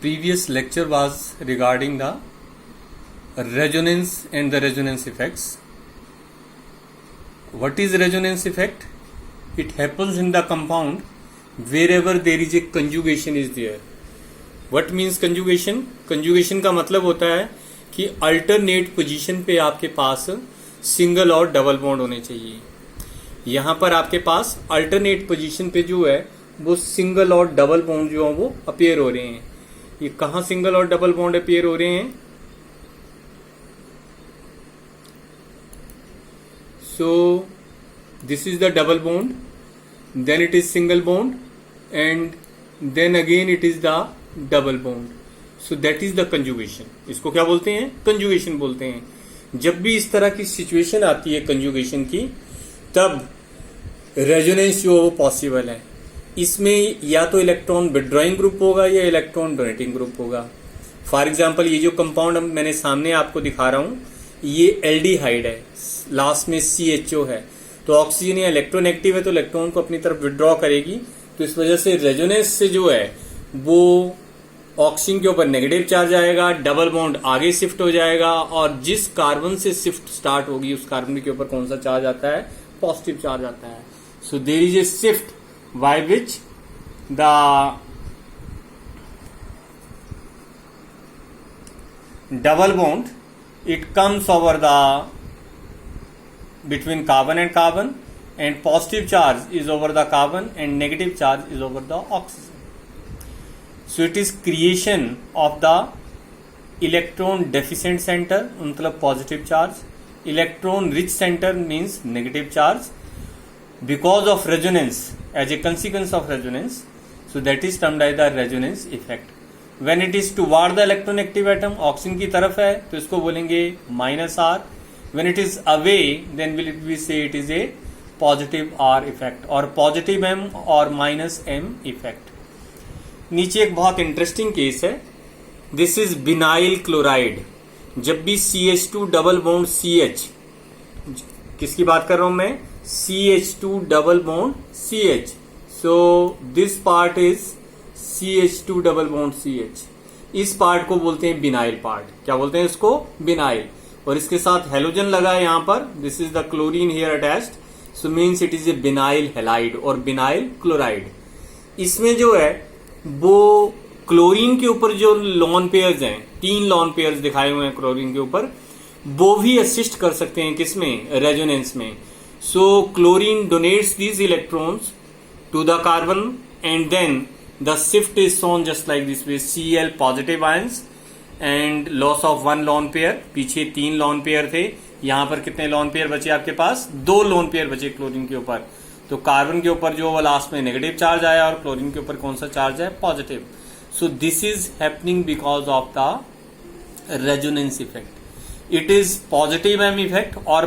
Previous lecture was regarding the resonance and the resonance effects. What is resonance effect? It happens in the compound wherever there is a conjugation is there. What means conjugation? Conjugation का मतलब होता है कि alternate position पे आपके पास single और double bond होने चाहिए. यहाँ पर आपके पास अल्टरनेट पोजीशन पे जो है वो सिंगल और डबल बॉन्ड जो है वो अपीयर हो रहे हैं. ये कहाँ सिंगल और डबल बॉन्ड अपीयर हो रहे हैं? So this is the double bond, then it is single bond, and then again it is the double bond. So that is the conjugation. इसको क्या बोलते हैं? कंजुगेशन बोलते हैं. जब भी इस तरह की सिचुएशन आती है कंजुगेशन की, तब रेजोनेंस जो वो पॉसिबल है. इसमें या तो इलेक्ट्रॉन विड्रॉइंग ग्रुप होगा या इलेक्ट्रॉन डोनेटिंग ग्रुप होगा. फॉर एग्जाम्पल ये जो कंपाउंड मैंने सामने आपको दिखा रहा हूं, ये एल्डिहाइड है, लास्ट में CHO है. तो ऑक्सीजन या इलेक्ट्रोनेगेटिव है तो इलेक्ट्रॉन को अपनी तरफ विड्रॉ करेगी. तो इस वजह से रेजोनेंस से जो है वो ऑक्सीजन के ऊपर नेगेटिव चार्ज आएगा, डबल बॉन्ड आगे शिफ्ट हो जाएगा, और जिस कार्बन से शिफ्ट स्टार्ट होगी उस कार्बन के ऊपर कौन सा चार्ज आता है? पॉजिटिव चार्ज आता है. So there is a shift by which the double bond it comes over the between carbon and carbon, and positive charge is over the carbon and negative charge is over the oxygen. So it is creation of the electron deficient center, मतलब positive charge. Electron rich center means negative charge because of resonance, as a consequence of resonance. So that is termed as the resonance effect. When it is toward the electronegative atom, oxygen की तरफ है तो इसको बोलेंगे -R. When it is away, then will we say it is a positive R effect और positive M और -M effect. नीचे एक बहुत इंटरेस्टिंग केस है. This is vinyl chloride. जब भी CH2 डबल बॉन्ड CH, किसकी बात कर रहा हूं मैं? CH2 double bond CH. So this part is CH2 double bond CH. इस पार्ट को बोलते हैं बिनाइल पार्ट. क्या बोलते हैं इसको? बिनाइल. और इसके साथ हेलोजन लगा है यहां पर. This is the chlorine here attached. So means it is A vinyl halide और बिनाइल क्लोराइड. इसमें जो है वो क्लोरीन के ऊपर जो लॉन पेयर्स हैं, 3 लॉन पेयर्स दिखाए हुए हैं क्लोरीन के ऊपर, वो भी असिस्ट कर सकते हैं किसमें? रेजोनेंस में. So chlorine donates these electrons to the carbon and then the shift is shown just like this way. Cl positive ions and loss of 1 lone pair. पीछे 3 lone pair थे, यहां पर कितने lone pair बचे आपके पास? 2 lone pair बचे chlorine के ऊपर. तो कार्बन के ऊपर जो लास्ट में नेगेटिव चार्ज आया और क्लोरीन के ऊपर कौन सा चार्ज है? Positive. So this is happening because of the resonance effect. It is positive M effect और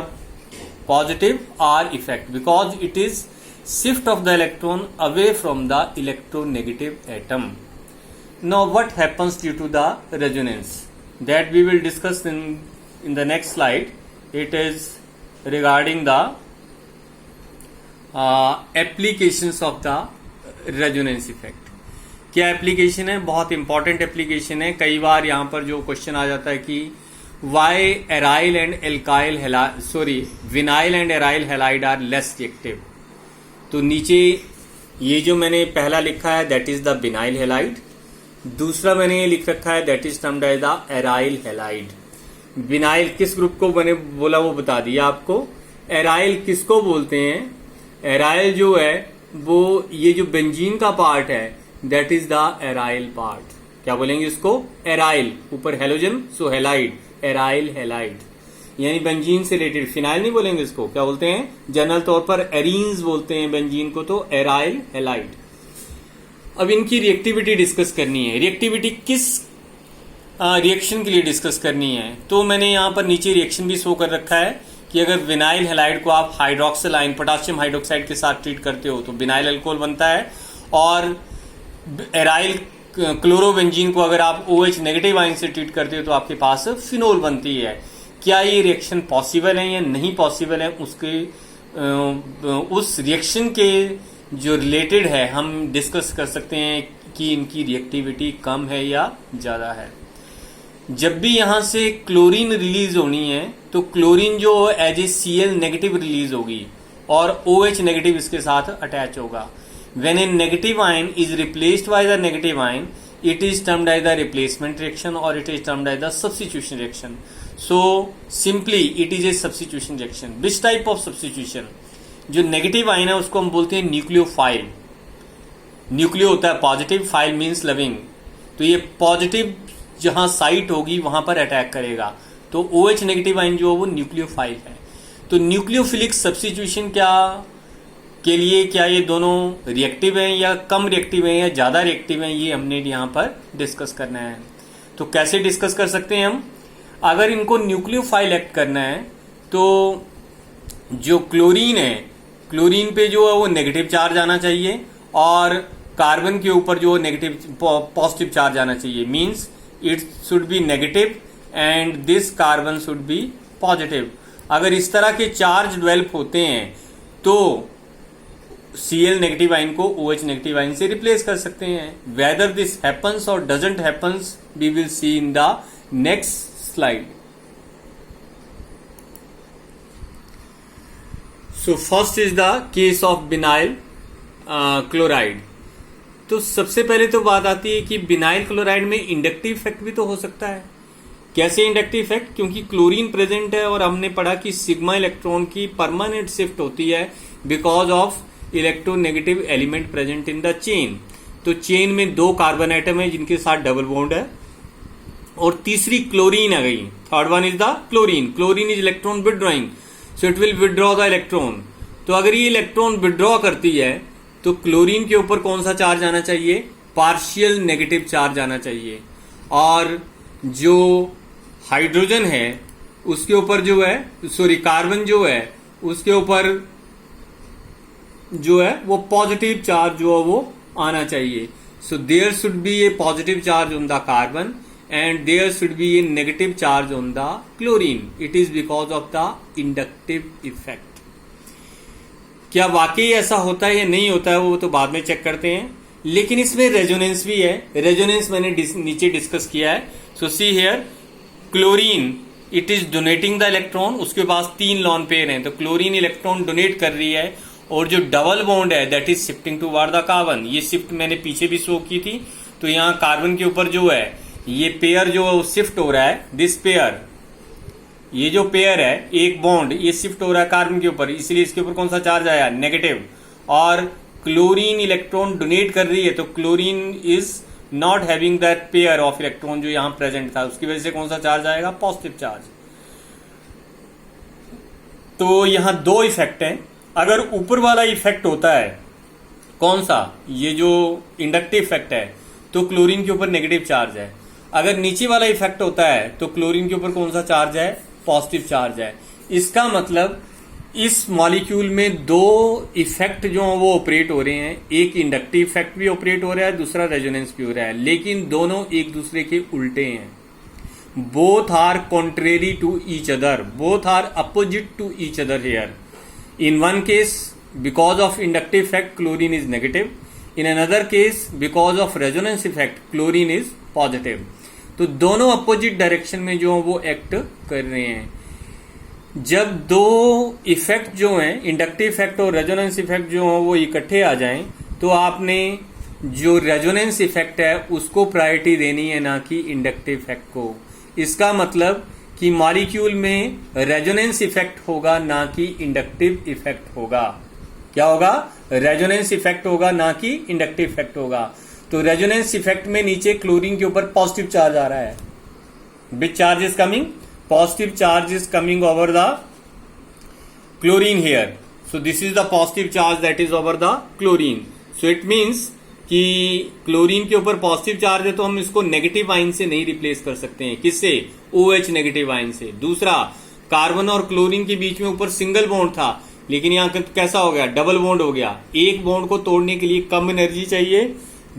positive R effect because it is shift of the electron away from the electronegative atom. Now what happens due to the resonance? That we will discuss in the next slide. It is regarding the applications of the resonance effect. क्या application है? बहुत important application है. कई बार यहाँ पर जो question आ जाता है कि why aryl and alkyl vinyl and aryl halide are less reactive. तो नीचे ये जो मैंने पहला लिखा है that is the vinyl halide. दूसरा मैंने ये लिख रखा है that is termed as the aryl halide. Vinyl किस ग्रुप को मैंने बोला वो बता दिया आपको. एराइल किसको बोलते हैं? एराइल जो है वो ये जो बेंजीन का पार्ट है that is the aryl part. क्या बोलेंगे इसको? एराइल. ऊपर हेलोजन, सो हेलाइड, एराइल हेलाइड. यानी बेंजीन से रिलेटेड. फिनाइल नहीं बोलेंगे इसको. क्या बोलते हैं? जनरल तौर पर एरीन्स बोलते हैं बेंजीन को, तो एराइल हेलाइड. अब इनकी रिएक्टिविटी डिस्कस करनी है. रिएक्टिविटी किस रिएक्शन के लिए डिस्कस करनी है? तो मैंने यहां पर नीचे रिएक्शन भी शो कर रखा है कि अगर विनाइल हेलाइड को आप हाइड्रोक्सिल आयन पोटासियम हाइड्रोक्साइड के साथ ट्रीट करते हो तो विनाइल अल्कोहल बनता है, और एराइल क्लोरोबेंजीन को अगर आप OH नेगेटिव आयन से ट्रीट करते हो तो आपके पास फिनोल बनती है. क्या ये रिएक्शन पॉसिबल है या नहीं पॉसिबल है, उसके उस रिएक्शन के जो रिलेटेड है हम डिस्कस कर सकते हैं कि इनकी रिएक्टिविटी कम है या ज़्यादा है। जब भी यहाँ से क्लोरीन रिलीज होनी है तो क्लोरीन जो as a Cl negative release होगी और OH नेगेटिव इसके साथ अटैच होगा। When a negative ion is replaced by the negative ion, it is termed as the replacement reaction or it is termed as the substitution reaction. So simply it is a substitution reaction. Which type of substitution? जो negative ion है उसको हम बोलते हैं nucleophile. Nucleo होता है positive, file means loving, तो ये पॉजिटिव जहां साइट होगी वहां पर अटैक करेगा। तो OH नेगेटिव आयन जो है वो न्यूक्लियोफाइल है। तो न्यूक्लियोफिलिक सब्स्टिट्यूशन के लिए क्या ये दोनों रिएक्टिव हैं या कम रिएक्टिव हैं या ज्यादा रिएक्टिव हैं, ये हमने यहाँ पर डिस्कस करना है। तो कैसे डिस्कस कर सकते हैं हम? अगर इनको न्यूक्लियोफाइल एक्ट करना है तो जो क्लोरीन है, क्लोरीन पे जो है वो नेगेटिव चार्ज आना चाहिए और कार्बन के ऊपर जो नेगेटिव पॉजिटिव चार्ज आना चाहिए। Means it should be negative and this carbon should be positive. अगर इस तरह के चार्ज डेवलप होते हैं तो Cl नेगेटिव आयन को OH नेगेटिव आयन से रिप्लेस कर सकते हैं। वेदर दिस हैपन्स और doesn't happens we will see in the next slide. So first is the case of vinyl chloride. तो सबसे पहले तो बात आती है कि बिनाइल क्लोराइड में इंडक्टिव इफेक्ट भी तो हो सकता है। कैसे इंडक्टिव इफेक्ट? क्योंकि क्लोरीन प्रेजेंट है और हमने पढ़ा कि सिग्मा इलेक्ट्रॉन की परमानेंट शिफ्ट होती है because of electronegative element present in the chain. तो चेन में 2 कार्बन एटम है जिनके साथ डबल बॉन्ड है और तीसरी क्लोरीन आ गई। Third one is the chlorine. Chlorine is electron withdrawing, so it will withdraw the electron. तो अगर ये इलेक्ट्रॉन विदड्रॉ करती है तो क्लोरीन के ऊपर कौन सा चार्ज आना चाहिए? पार्शियल नेगेटिव चार्ज आना चाहिए। और जो हाइड्रोजन है उसके ऊपर जो है, सॉरी कार्बन जो है उसके ऊपर जो है वो पॉजिटिव चार्ज जो है वो आना चाहिए। So there should be a positive charge on the carbon and there should be a negative charge on the chlorine. It is because of the inductive effect. क्या वाकई ऐसा होता है या नहीं होता है वो तो बाद में चेक करते हैं, लेकिन इसमें रेजोनेंस भी है। रेजोनेंस मैंने नीचे डिस्कस किया है। So see here, chlorine it is donating the electron, उसके पास 3 लॉन पेयर हैं, तो क्लोरीन इलेक्ट्रॉन डोनेट कर रही है और जो डबल बॉन्ड है that is shifting toward the carbon. ये शिफ्ट मैंने पीछे भी शो की थी। तो यहाँ कार्बन के ऊपर जो है ये पेयर जो है वो शिफ्ट हो रहा है। दिस पेयर, ये जो पेयर है एक बॉन्ड ये शिफ्ट हो रहा है कार्बन के ऊपर, इसलिए इसके ऊपर कौन सा चार्ज आया? नेगेटिव। और क्लोरीन इलेक्ट्रॉन डोनेट कर रही है तो chlorine is not having that pair of electron जो यहां प्रेजेंट था, उसकी वजह से कौन सा चार्ज आएगा? Positive charge. तो यहां 2 इफेक्ट हैं। अगर ऊपर वाला इफेक्ट होता है कौन सा? ये जो इंडक्टिव इफेक्ट है, तो क्लोरीन के ऊपर नेगेटिव चार्ज है। अगर नीचे वाला इफेक्ट होता है तो क्लोरीन के ऊपर कौन सा चार्ज है? पॉजिटिव चार्ज है। इसका मतलब इस मॉलिक्यूल में 2 इफेक्ट जो वो ऑपरेट हो रहे हैं। एक इंडक्टिव इफेक्ट भी ऑपरेट हो रहा है, दूसरा रेजोनेंस भी हो रहा है, लेकिन दोनों एक दूसरे के उल्टे हैं। Both are contrary to each other, both are opposite to each other here. In one case, because of inductive effect, chlorine is negative. In another case, because of resonance effect, chlorine is positive. तो दोनों opposite direction में जो वो act कर रहे हैं। जब 2 effect जो हैं, इंडक्टिव इफेक्ट और रेजोनेंस इफेक्ट जो हैं वो इकट्ठे आ जाएं, तो आपने जो रेजोनेंस इफेक्ट है उसको प्रायोरिटी देनी है, ना कि इंडक्टिव इफेक्ट को। इसका मतलब कि मॉलिक्यूल में रेजोनेंस इफेक्ट होगा ना कि इंडक्टिव इफेक्ट होगा। क्या होगा? रेजोनेंस इफेक्ट होगा ना कि इंडक्टिव इफेक्ट होगा। तो रेजोनेंस इफेक्ट में नीचे क्लोरीन के ऊपर पॉजिटिव चार्ज आ रहा है। Which charge is coming? Positive charge is coming over the chlorine here. So this is the positive charge that is over the chlorine. So it means कि chlorine के ऊपर positive charge है तो हम इसको negative ion से नहीं replace कर सकते हैं। किससे? OH नेगेटिव आयन से। दूसरा, कार्बन और क्लोरीन के बीच में ऊपर सिंगल बॉन्ड था, लेकिन यहां कैसा हो गया? डबल बॉन्ड हो गया। एक बॉन्ड को तोड़ने के लिए कम एनर्जी चाहिए,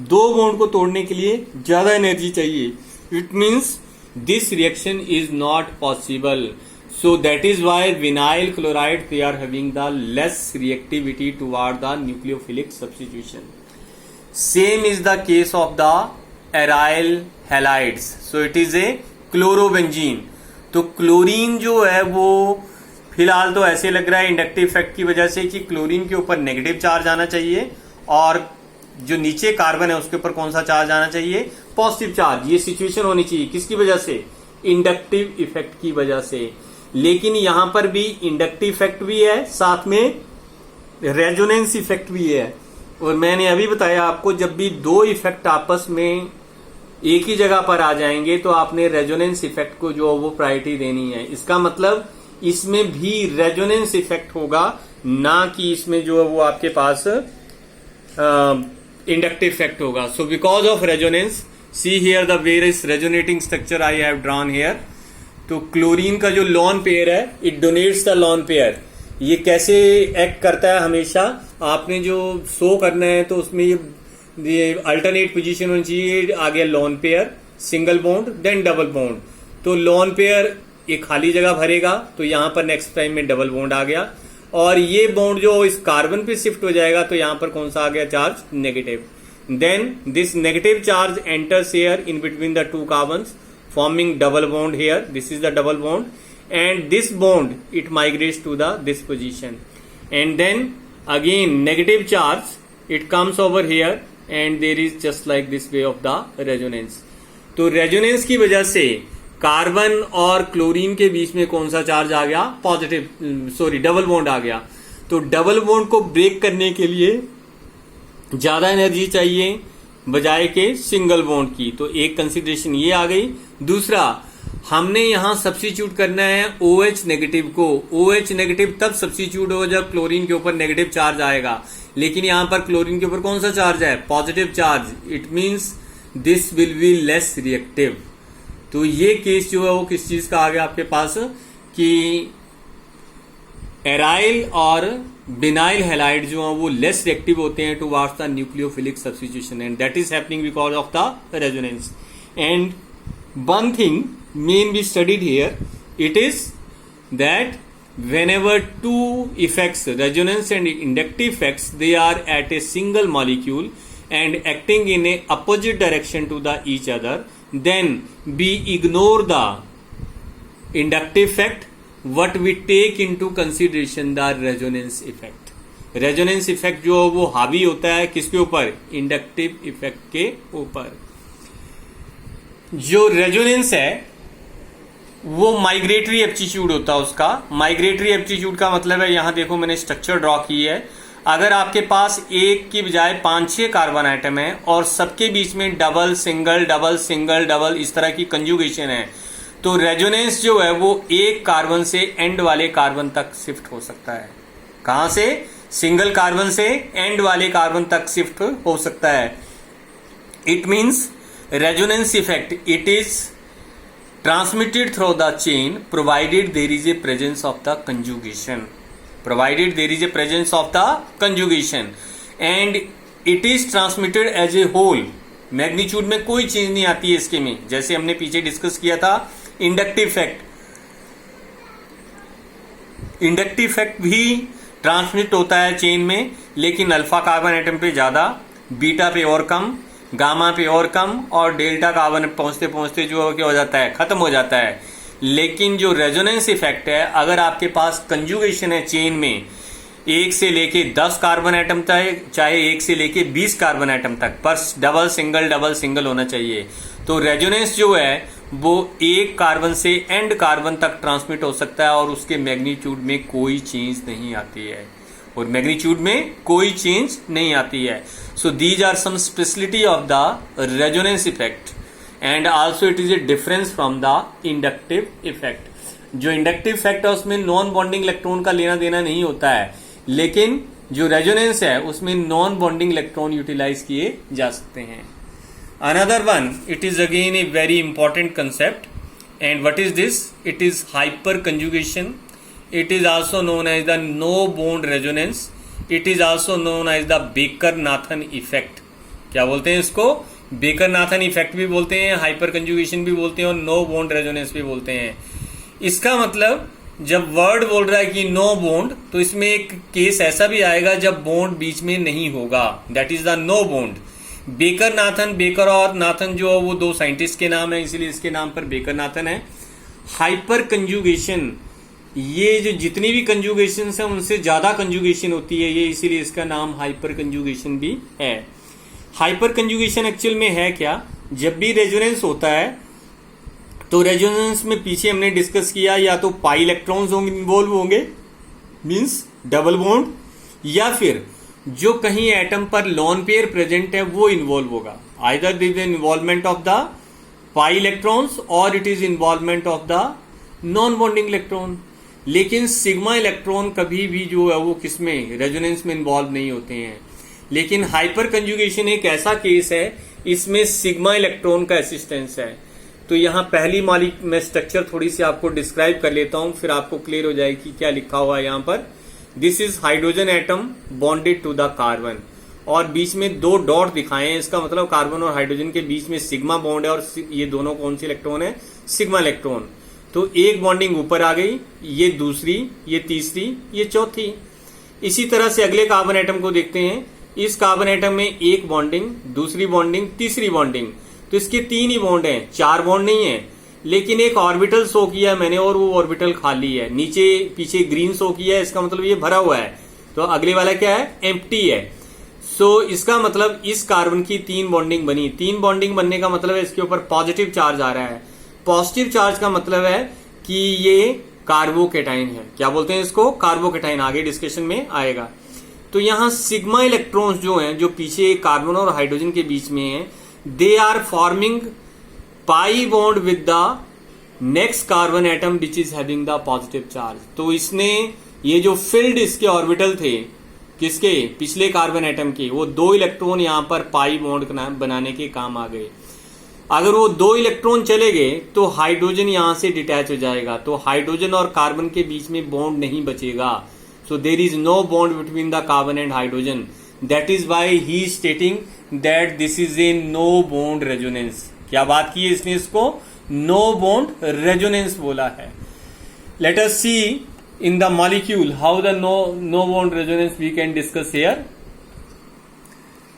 2 बॉन्ड को तोड़ने के लिए ज्यादा एनर्जी चाहिए। It means this reaction is not possible. So that is why vinyl chloride they are having the less reactivity toward the nucleophilic substitution. Same is the case of the aryl halides, so it is A chlorobenzene. तो chlorine जो है वो फिलहाल तो ऐसे लग रहा है इंडक्टिव इफेक्ट की वजह से कि क्लोरीन के ऊपर नेगेटिव चार्ज आना चाहिए और जो नीचे कार्बन है उसके ऊपर कौन सा चार्ज आना चाहिए, पॉजिटिव चार्ज। ये सिचुएशन होनी चाहिए किसकी वजह से, इंडक्टिव इफेक्ट की वजह से। लेकिन यहां पर भी इंडक्टिव इफेक्ट भी है, साथ में रेजोनेंस इफेक्ट भी है। और मैंने अभी बताया आपको, जब भी दो इफेक्ट आपस में एक ही जगह पर आ जाएंगे तो आपने रेजोनेंस इफेक्ट को जो वो प्रायोरिटी देनी है। इसका मतलब इसमें भी रेजोनेंस इफेक्ट होगा, ना कि इसमें जो है वो आपके पास इंडक्टिव इफेक्ट होगा। So because of resonance, see here the various resonating structure I have drawn here. तो क्लोरीन का जो लॉन पेयर है, it donates the lone pair. ये कैसे एक्ट करता है, हमेशा आपने जो शो करना है तो उसमें ये अल्टरनेट पोजीशन होनी चाहिए। आ गया lone pair, single bond, then double bond. तो लॉन पेयर एक खाली जगह भरेगा, तो यहां पर नेक्स्ट टाइम में डबल बॉन्ड आ गया, और ये बॉन्ड जो इस कार्बन पे शिफ्ट हो जाएगा तो यहां पर कौन सा आ गया charge, negative. Then this negative charge enters here in between the two carbons, forming double bond here. This is the double bond, and this bond it migrates to the this position, and then again negative charge it comes over here, and there is just like this way of the resonance. तो resonance की वजह से carbon और chlorine के बीच में कौन सा चार्ज आ गया, पॉजिटिव, सॉरी डबल बॉन्ड आ गया। तो डबल बॉन्ड को ब्रेक करने के लिए ज्यादा एनर्जी चाहिए बजाय के सिंगल बॉन्ड की। तो एक कंसिडरेशन ये आ गई। दूसरा, हमने यहां सब्स्टिट्यूट करना है OH नेगेटिव को। OH नेगेटिव तब सब्स्टिट्यूट हो जब क्लोरीन के ऊपर नेगेटिव चार्ज आएगा, लेकिन यहां पर क्लोरीन के ऊपर कौन सा चार्ज है, positive charge. It means this will be less reactive. तो ये केस जो है वो किस चीज का आ गया आपके पास कि एराइल और बिनाइल हैलाइड जो है वो लेस रिएक्टिव होते हैं towards the nucleophilic substitution, and that is happening because of the resonance. And one thing main be studied here, it is that whenever two effects, resonance and inductive effects, they are at a single molecule and acting in a opposite direction to the each other, then we ignore the inductive effect, what we take into consideration the resonance effect. resonance effect जो वो हावी होता है किसके ऊपर, inductive effect के ऊपर। जो रेजोनेंस है वो माइग्रेटरी एप्टीट्यूड होता है उसका। माइग्रेटरी एप्टीट्यूड का मतलब है, यहां देखो मैंने स्ट्रक्चर ड्रॉ की है। अगर आपके पास एक की बजाय 5-6 कार्बन आइटम है और सबके बीच में double single double single double इस तरह की कंजुगेशन है, तो रेजोनेंस जो है वो एक कार्बन से एंड वाले कार्बन तक शिफ्ट हो सकता है। कहां से, सिंगल कार्बन से एंड वाले कार्बन तक शिफ्ट हो सकता है। It means resonance effect, it is transmitted through the chain provided there is a presence of the conjugation, provided there is a presence of the conjugation, and it is transmitted as a whole। Magnitude में कोई change नहीं आती है इसके में, जैसे हमने पीछे डिस्कस किया था इंडक्टिव इफेक्ट। इंडक्टिव इफेक्ट भी ट्रांसमिट होता है चेन में, लेकिन अल्फा कार्बन एटम पे ज्यादा, बीटा पे और कम, गामा पे और कम, और डेल्टा कार्बन पहुंचते पहुंचते जो क्या हो जाता है, खत्म हो जाता है। लेकिन जो रेजोनेंस इफेक्ट है, अगर आपके पास कंजुगेशन है चेन में 1 से लेके 10 कार्बन एटम तक, चाहे 1 से लेके 20 कार्बन एटम तक, पर डबल सिंगल होना चाहिए। तो रेजोनेंस जो है वो एक कार्बन से एंड कार्बन तक ट्रांसमिट हो सकता है और उसके मैग्नीट्यूड में कोई चेंज नहीं आती है, और मैग्नीट्यूड में कोई चेंज नहीं आती है। So these are some speciality of the resonance effect, and also it is a difference from the inductive effect. जो इंडक्टिव इफेक्ट है उसमें नॉन बॉन्डिंग इलेक्ट्रॉन का लेना देना नहीं होता है, लेकिन जो रेजोनेंस है उसमें नॉन बॉन्डिंग इलेक्ट्रॉन यूटिलाइज किए जा सकते हैं। Another one, it is again a very important concept, and what is this, it is hyper conjugation. It is also known as the no bond resonance. It is also known as the Baker-Nathan effect. क्या बोलते हैं इसको, baker-Nathan effect भी बोलते हैं, hyper conjugation भी बोलते हैं और नो बॉन्ड रेजोनेंस भी बोलते हैं। इसका मतलब जब वर्ड बोल रहा है कि नो बॉन्ड, तो इसमें एक केस ऐसा भी आएगा जब बॉन्ड बीच में नहीं होगा, that is the no bond. Baker Nathan, Baker और नाथन जो है वो दो साइंटिस्ट के नाम है, इसलिए इसके नाम पर बेकर नाथन है। हाइपर कंजुगेशन, ये जो जितनी भी कंजुगेशन है उनसे ज्यादा कंजुगेशन होती है ये, इसीलिए इसका नाम हाइपर कंजुगेशन भी है। हाइपर कंजुगेशन एक्चुअल में है क्या, जब भी रेजोनेंस होता है तो रेजोनेंस में पीछे हमने डिस्कस किया या तो पाई इलेक्ट्रॉन्स इन्वॉल्व होंगे मींस डबल बॉन्ड, या फिर जो कहीं एटम पर लोन पेयर प्रेजेंट है वो इन्वॉल्व होगा। Either this involvement of the pi electrons और it is involvement of the non bonding electron. लेकिन सिग्मा इलेक्ट्रॉन कभी भी जो है वो किसमें, रेजोनेंस में इन्वॉल्व नहीं होते हैं। लेकिन हाइपर कंजुगेशन एक ऐसा केस है इसमें सिग्मा इलेक्ट्रॉन का असिस्टेंस है। तो यहां पहली मॉलिक्यूल मैं स्ट्रक्चर थोड़ी सी आपको डिस्क्राइब कर लेता हूं, फिर आपको क्लियर हो जाएगी क्या लिखा हुआ है यहां पर। This is hydrogen atom bonded to the carbon, और बीच में दो डॉट दिखाए हैं, इसका मतलब कार्बन और हाइड्रोजन के बीच में सिग्मा बॉन्ड है, और ये दोनों कौन सी इलेक्ट्रॉन है, सिग्मा इलेक्ट्रॉन। तो एक बॉन्डिंग ऊपर आ गई, ये दूसरी, ये तीसरी, ये चौथी। इसी तरह से अगले कार्बन एटम को देखते हैं। इस कार्बन एटम में एक बॉन्डिंग, दूसरी बॉन्डिंग, तीसरी बॉन्डिंग, तो इसके तीन ही बॉन्ड हैं, चार बॉन्ड नहीं है। लेकिन एक ऑर्बिटल शो किया है मैंने और वो ऑर्बिटल खाली है, नीचे पीछे ग्रीन शो किया है, इसका मतलब ये भरा हुआ है। तो अगले वाला क्या है, एम्प्टी है। सो इसका मतलब इस कार्बन की तीन बॉन्डिंग बनी। तीन बॉन्डिंग बनने का मतलब है इसके ऊपर पॉजिटिव चार्ज आ रहा है। पॉजिटिव चार्ज का मतलब है कि ये कार्बोकेटाइन है। क्या बोलते हैं इसको, कार्बोकेटाइन, आगे डिस्कशन में आएगा। तो यहां सिग्मा इलेक्ट्रॉन्स जो हैं, जो पीछे कार्बन और हाइड्रोजन के बीच में हैं, they are forming pi bond with the next carbon atom which is having the positive charge. तो इसने ये जो फिल्ड इसके ऑर्बिटल थे किसके, पिछले कार्बन एटम के, वो दो इलेक्ट्रॉन यहां पर पाई बॉन्ड बनाने के काम आ गए। अगर वो दो इलेक्ट्रॉन चले गए तो हाइड्रोजन यहां से डिटैच हो जाएगा, तो हाइड्रोजन और कार्बन के बीच में बॉन्ड नहीं बचेगा। So there is no bond between the carbon and hydrogen. That is why he stating that this is a no bond resonance. क्या बात की है इसने, इसको नो बॉन्ड रेजोनेंस बोला है। Let us see in the molecule how the no bond resonance we can discuss here.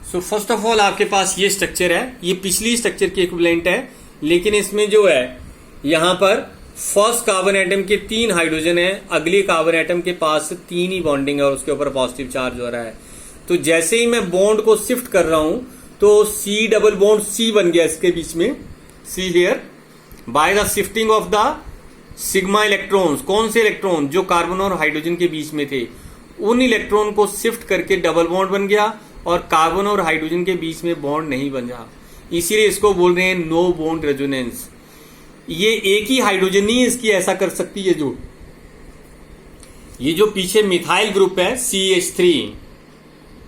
So first of all आपके पास ये स्ट्रक्चर है, ये पिछली स्ट्रक्चर की इक्विवेलेंट है, लेकिन इसमें जो है यहां पर फर्स्ट कार्बन एटम के तीन हाइड्रोजन है, अगले कार्बन एटम के पास तीन ही बॉन्डिंग है और उसके ऊपर पॉजिटिव चार्ज हो रहा है। तो जैसे ही मैं बॉन्ड को शिफ्ट कर रहा हूं तो सी डबल बॉन्ड सी बन गया इसके बीच में, see here, by the shifting of the sigma electrons. कौन से इलेक्ट्रॉन, जो कार्बन और हाइड्रोजन के बीच में थे, उन इलेक्ट्रॉन को शिफ्ट करके डबल बॉन्ड बन गया और कार्बन और हाइड्रोजन के बीच में बॉन्ड नहीं बना। इसीलिए इसको बोल रहे हैं नो बॉन्ड रेजोनेंस। ये एक ही हाइड्रोजन नहीं है इसकी ऐसा कर सकती है, जो ये जो पीछे मिथाइल ग्रुप है CH3,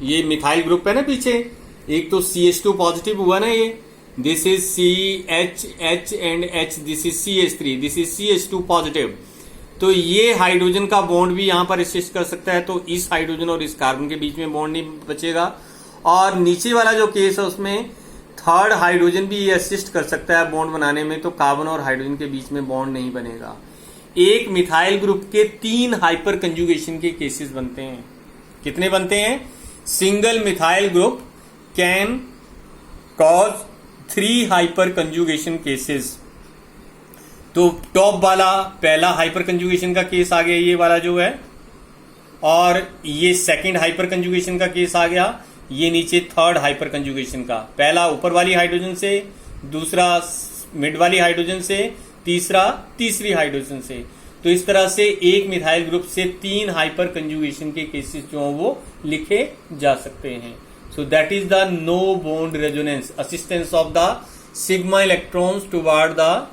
ये मिथाइल ग्रुप है ना पीछे, एक तो CH2 पॉजिटिव हुआ ना, ये this is CH and H, this is CH3, this is CH2 positive. तो ये हाइड्रोजन का बॉन्ड भी यहां पर असिस्ट कर सकता है, तो इस हाइड्रोजन और इस कार्बन के बीच में बॉन्ड नहीं बचेगा। और नीचे वाला जो केस है उसमें थर्ड हाइड्रोजन भी ये असिस्ट कर सकता है बॉन्ड बनाने में, तो कार्बन और हाइड्रोजन के बीच में बॉन्ड नहीं बनेगा। एक मिथाइल ग्रुप के तीन हाइपर कंजुगेशन के केसेस बनते हैं। कितने बनते हैं, single methyl group can cause 3 hyper conjugation cases. तो टॉप वाला पहला हाइपर कंजुगेशन का केस आ गया ये वाला जो है, और ये सेकंड हाइपर कंजुगेशन का केस आ गया, ये नीचे थर्ड हाइपर कंजुगेशन का। पहला ऊपर वाली हाइड्रोजन से, दूसरा मिड वाली हाइड्रोजन से, तीसरा तीसरी हाइड्रोजन से। तो इस तरह से एक मिथाइल ग्रुप से 3 हाइपर कंजुगेशन के केसेस जो हैं वो लिखे जा सकते हैं। So that is the no bond resonance, assistance of the sigma electrons toward the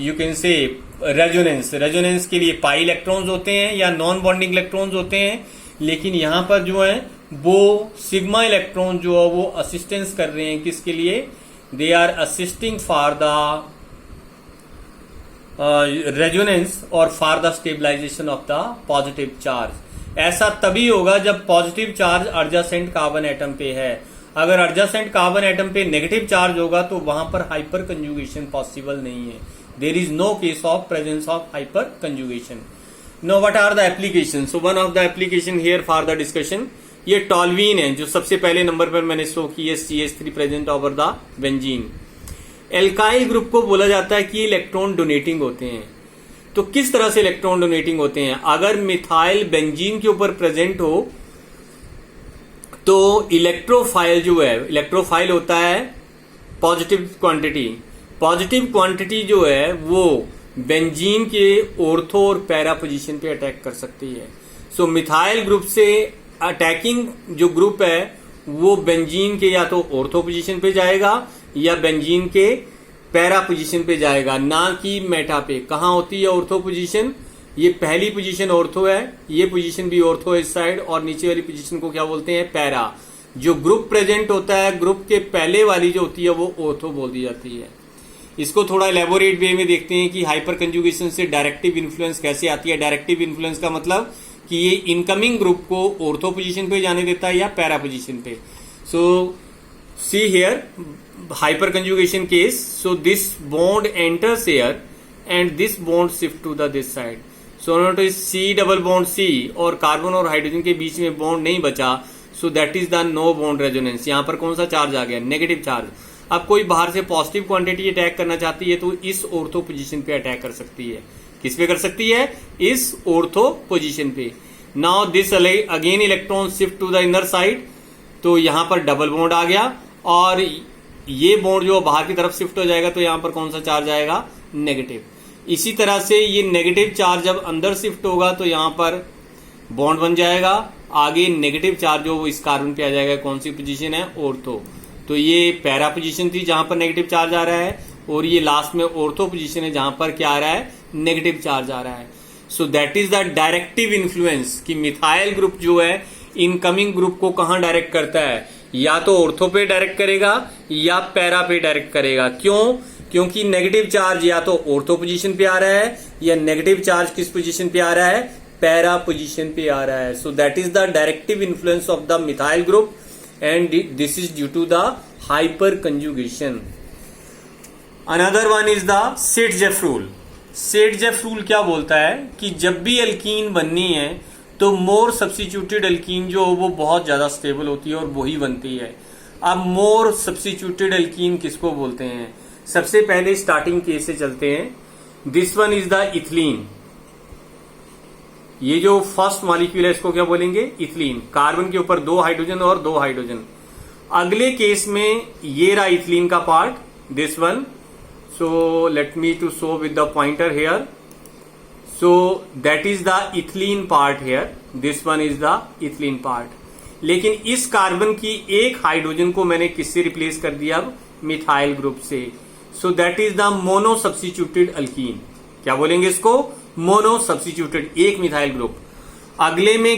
you can say resonance. Resonance के लिए पाई इलेक्ट्रॉन्स होते हैं या नॉन बॉन्डिंग इलेक्ट्रॉन्स होते हैं, लेकिन यहां पर जो है वो सिग्मा इलेक्ट्रॉन जो है वो असिस्टेंस कर रहे हैं किसके लिए, they are assisting for the resonance और for the stabilization of the positive charge. ऐसा तभी होगा जब positive charge adjacent carbon atom पे है। अगर एडजेसेंट कार्बन एटम पे नेगेटिव चार्ज होगा तो वहां पर हाइपर कंजुगेशन पॉसिबल नहीं है। There is no case of presence of hyperconjugation. Now what are the applications? So one of the application here for the discussion, ये टॉल्वीन है जो सबसे पहले नंबर पर मैंने शो की है, CH3 present over the benzene. Alkyl group को बोला जाता है कि इलेक्ट्रॉन डोनेटिंग होते हैं। तो किस तरह से इलेक्ट्रॉन डोनेटिंग होते हैं? अगर मिथाइल बेंजीन के ऊपर प्रेजेंट हो तो इलेक्ट्रोफाइल जो है, इलेक्ट्रोफाइल होता है पॉजिटिव क्वांटिटी। पॉजिटिव क्वांटिटी जो है वो बेंजीन के ऑर्थो और पैरा पोजीशन पे अटैक कर सकती है। सो मिथाइल ग्रुप से अटैकिंग जो ग्रुप है वो बेंजीन के या तो ऑर्थो पोजीशन पे जाएगा या बेंजीन के पैरा पोजीशन पे जाएगा, ना कि मेटा पे। कहां होती है ऑर्थो पोजीशन? ये पहली पोजीशन ऑर्थो है, ये पोजीशन भी ऑर्थो है इस साइड, और नीचे वाली पोजीशन को क्या बोलते हैं? पैरा। जो ग्रुप प्रेजेंट होता है ग्रुप के पहले वाली जो होती है वो ऑर्थो बोल दी जाती है। इसको थोड़ा एलेबोरेट वे में देखते हैं कि हाइपर कंजुगेशन से डायरेक्टिव इन्फ्लुएंस कैसे आती है। डायरेक्टिव इन्फ्लुएंस का मतलब कि ये इनकमिंग ग्रुप को ऑर्थो पोजीशन पे जाने देता है या पैरा पोजीशन पे। So see here hyperconjugation case. So this bond enters here and this bond shift to the this side. So not is C double bond C, और carbon और hydrogen के बीच में बॉन्ड नहीं बचा, so that is the no bond resonance. यहां पर कौन सा चार्ज आ गया? Negative charge. अब कोई बाहर से पॉजिटिव क्वांटिटी अटैक करना चाहती है तो इस ऑर्थो पोजीशन पे अटैक कर सकती है। किस पे कर सकती है? इस ऑर्थो पोजीशन पे। Now this again electron shift to the inner side, तो यहां पर डबल बॉन्ड आ गया, और ये बॉन्ड जो बाहर की तरफ शिफ्ट हो जाएगा तो यहां पर कौन सा चार्ज आएगा? नेगेटिव। इसी तरह से ये नेगेटिव चार्ज जब अंदर शिफ्ट होगा तो यहां पर बॉन्ड बन जाएगा, आगे नेगेटिव चार्ज जो इस कार्बन पे आ जाएगा। कौन सी पोजीशन है? ऑर्थो। तो ये पैरा पोजीशन थी जहां पर नेगेटिव चार्ज आ रहा है, और ये लास्ट में ऑर्थो पोजीशन है जहां पर क्या आ रहा है? नेगेटिव चार्ज आ रहा है। सो that is the directive influence कि मिथाइल ग्रुप जो है इनकमिंग ग्रुप को कहां डायरेक्ट करता है? या तो ऑर्थो पे डायरेक्ट करेगा या पैरा पे डायरेक्ट करेगा। क्यों? क्योंकि नेगेटिव चार्ज या तो ऑर्थो पोजीशन पे आ रहा है या नेगेटिव चार्ज किस पोजीशन पे आ रहा है? पैरा पोजीशन पे आ रहा है। सो that is the directive influence of the methyl group and this is due to the hyperconjugation. Another one is the Sitjeff rule. Sitjeff rule क्या बोलता है कि जब भी एल्कीन बननी है तो मोर सब्स्टिट्यूटेड एल्कीन जो वो बहुत ज्यादा स्टेबल होती है और वही बनती है। अब मोर सब्स्टिट्यूटेड एल्कीन किसको बोलते हैं? सबसे पहले स्टार्टिंग केस से चलते हैं। This one is the ethylene. ये जो फर्स्ट मॉलिक्यूल है इसको क्या बोलेंगे? इथिलीन। कार्बन के ऊपर 2 हाइड्रोजन और 2 हाइड्रोजन। अगले केस में ये रहा इथिलीन का part, this one. So let me to show with the pointer here. So that is the ethylene part here, this one is the ethylene part. लेकिन इस कार्बन की एक हाइड्रोजन को मैंने किससे रिप्लेस कर दिया? अब मिथाइल ग्रुप से। सो that is the mono substituted alkyne. क्या बोलेंगे इसको? मोनो सब्स्टिट्यूटेड, एक मिथाइल ग्रुप। अगले में